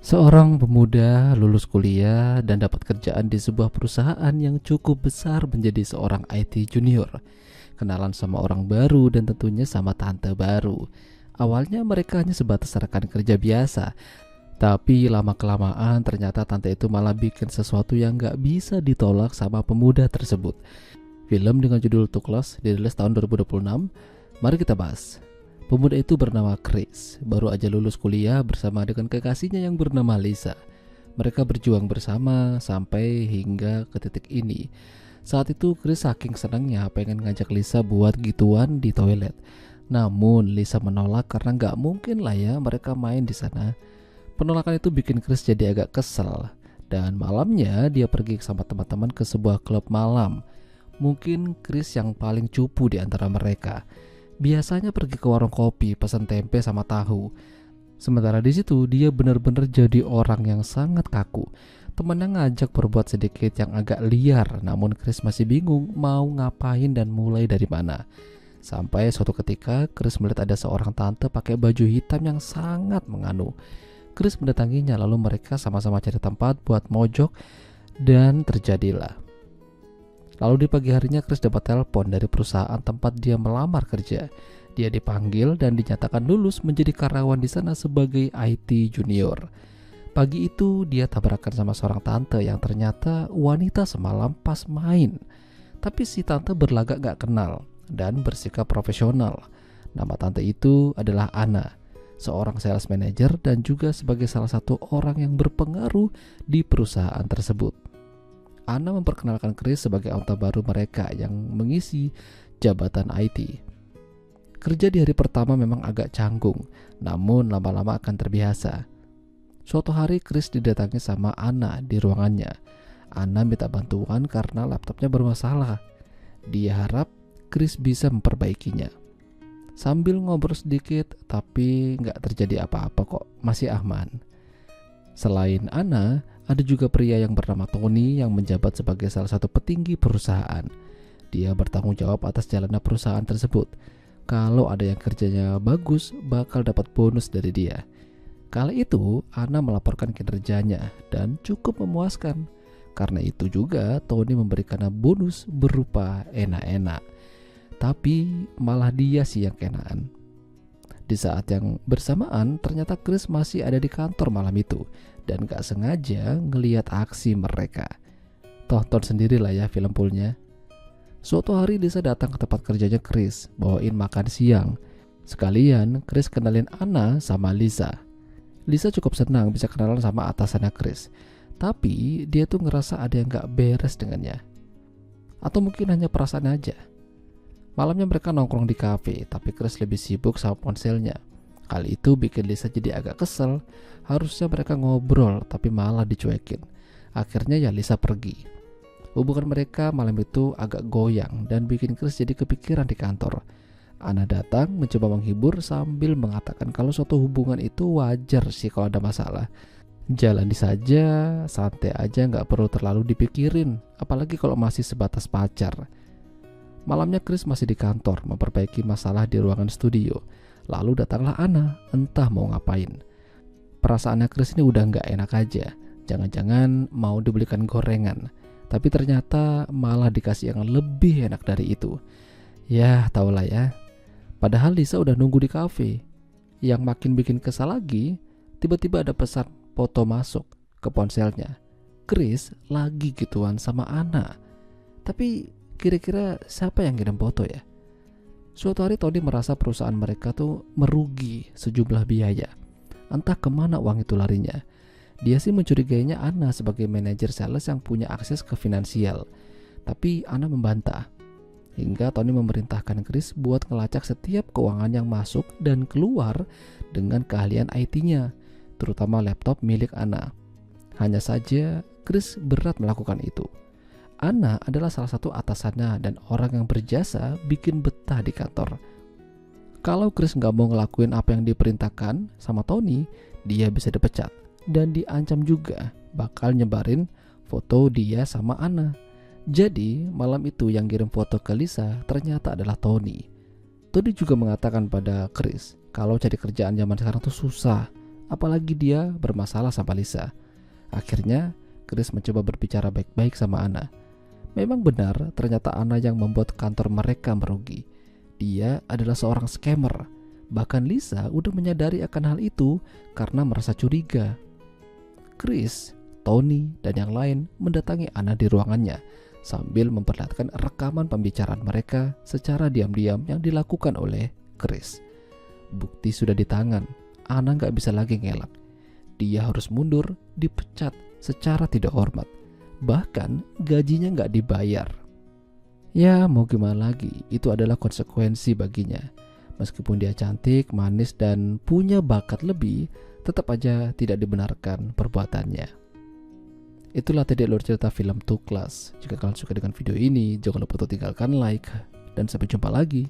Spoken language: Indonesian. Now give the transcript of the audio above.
Seorang pemuda lulus kuliah dan dapat kerjaan di sebuah perusahaan yang cukup besar menjadi seorang IT junior. Kenalan sama orang baru dan tentunya sama tante baru. Awalnya mereka hanya sebatas rekan kerja biasa, tapi lama-kelamaan ternyata tante itu malah bikin sesuatu yang gak bisa ditolak sama pemuda tersebut. Film dengan judul Tuklas dirilis tahun 2026. Mari kita bahas. Pemuda itu bernama Chris, baru aja lulus kuliah bersama dengan kekasihnya yang bernama Lisa. Mereka berjuang bersama sampai hingga ke titik ini. Saat itu Chris saking senangnya pengen ngajak Lisa buat gituan di toilet. Namun Lisa menolak karena gak mungkin lah ya mereka main di sana. Penolakan itu bikin Chris jadi agak kesel. Dan malamnya dia pergi sama teman-teman ke sebuah klub malam. Mungkin Chris yang paling cupu di antara mereka. Biasanya pergi ke warung kopi, pesan tempe sama tahu. Sementara di situ dia benar-benar jadi orang yang sangat kaku. Temannya ngajak berbuat sedikit yang agak liar, namun Chris masih bingung mau ngapain dan mulai dari mana. Sampai suatu ketika Chris melihat ada seorang tante pakai baju hitam yang sangat menganu. Chris mendatanginya, lalu mereka sama-sama cari tempat buat mojok dan terjadilah. Lalu di pagi harinya Chris dapat telepon dari perusahaan tempat dia melamar kerja. Dia dipanggil dan dinyatakan lulus menjadi karyawan di sana sebagai IT junior. Pagi itu dia tabrakan sama seorang tante yang ternyata wanita semalam pas main. Tapi si tante berlagak gak kenal dan bersikap profesional. Nama tante itu adalah Anna, seorang sales manager dan juga sebagai salah satu orang yang berpengaruh di perusahaan tersebut. Anna memperkenalkan Chris sebagai anggota baru mereka yang mengisi jabatan IT. Kerja di hari pertama memang agak canggung, namun lama-lama akan terbiasa. Suatu hari Chris didatangi sama Anna di ruangannya. Anna minta bantuan karena laptopnya bermasalah. Dia harap Chris bisa memperbaikinya. Sambil ngobrol sedikit, tapi nggak terjadi apa-apa kok, masih aman. Selain Anna, ada juga pria yang bernama Tony yang menjabat sebagai salah satu petinggi perusahaan. Dia bertanggung jawab atas jalannya perusahaan tersebut. Kalau ada yang kerjanya bagus, bakal dapat bonus dari dia. Kala itu, Anna melaporkan kinerjanya dan cukup memuaskan. Karena itu juga Tony memberikannya bonus berupa enak-enak. Tapi malah dia sih yang kenaan. Di saat yang bersamaan, ternyata Chris masih ada di kantor malam itu dan gak sengaja ngelihat aksi mereka. Tonton sendirilah ya film fullnya. Suatu hari Lisa datang ke tempat kerjanya Chris, bawain makan siang. Sekalian Chris kenalin Anna sama Lisa. Lisa cukup senang bisa kenalan sama atasannya Chris. Tapi dia tuh ngerasa ada yang gak beres dengannya. Atau mungkin hanya perasaan aja. Malamnya mereka nongkrong di kafe, tapi Chris lebih sibuk sama ponselnya. Hal itu bikin Lisa jadi agak kesel. Harusnya mereka ngobrol, tapi malah dicuekin. Akhirnya ya Lisa pergi. Hubungan mereka malam itu agak goyang dan bikin Chris jadi kepikiran di kantor. Anna datang mencoba menghibur sambil mengatakan kalau suatu hubungan itu wajar sih kalau ada masalah. Jalani saja, santai aja, gak perlu terlalu dipikirin, apalagi kalau masih sebatas pacar. Malamnya Chris masih di kantor memperbaiki masalah di ruangan studio. Lalu datanglah Anna, entah mau ngapain. Perasaannya Chris ini udah gak enak aja. Jangan-jangan mau dibelikan gorengan. Tapi ternyata malah dikasih yang lebih enak dari itu. Ya tahulah ya. Padahal Lisa udah nunggu di kafe. Yang makin bikin kesal lagi, tiba-tiba ada pesan foto masuk ke ponselnya. Chris lagi gituan sama Anna. Tapi kira-kira siapa yang kirim foto ya? Suatu hari Tony merasa perusahaan mereka tuh merugi sejumlah biaya. Entah kemana uang itu larinya. Dia sih mencurigainya Anna sebagai manajer sales yang punya akses ke finansial. Tapi Anna membantah. Hingga Tony memerintahkan Chris buat ngelacak setiap keuangan yang masuk dan keluar dengan keahlian IT-nya, terutama laptop milik Anna. Hanya saja Chris berat melakukan itu. Anna adalah salah satu atasannya dan orang yang berjasa bikin betah di kantor. Kalau Chris gak mau ngelakuin apa yang diperintahkan sama Tony, dia bisa dipecat dan diancam juga bakal nyebarin foto dia sama Anna. Jadi malam itu yang kirim foto ke Lisa ternyata adalah Tony. Tony juga mengatakan pada Chris kalau cari kerjaan zaman sekarang tuh susah, apalagi dia bermasalah sama Lisa. Akhirnya Chris mencoba berbicara baik-baik sama Anna. Memang benar, ternyata Anna yang membuat kantor mereka merugi. Dia adalah seorang scammer. Bahkan Lisa udah menyadari akan hal itu karena merasa curiga. Chris, Tony, dan yang lain mendatangi Anna di ruangannya sambil memperlihatkan rekaman pembicaraan mereka secara diam-diam yang dilakukan oleh Chris. Bukti sudah di tangan, Anna gak bisa lagi ngelak. Dia harus mundur, dipecat secara tidak hormat. Bahkan gajinya gak dibayar. Ya mau gimana lagi, itu adalah konsekuensi baginya. Meskipun dia cantik, manis, dan punya bakat lebih, tetap aja tidak dibenarkan perbuatannya. Itulah tadi alur cerita film Two Class. Jika kalian suka dengan video ini, jangan lupa untuk tinggalkan like. Dan sampai jumpa lagi.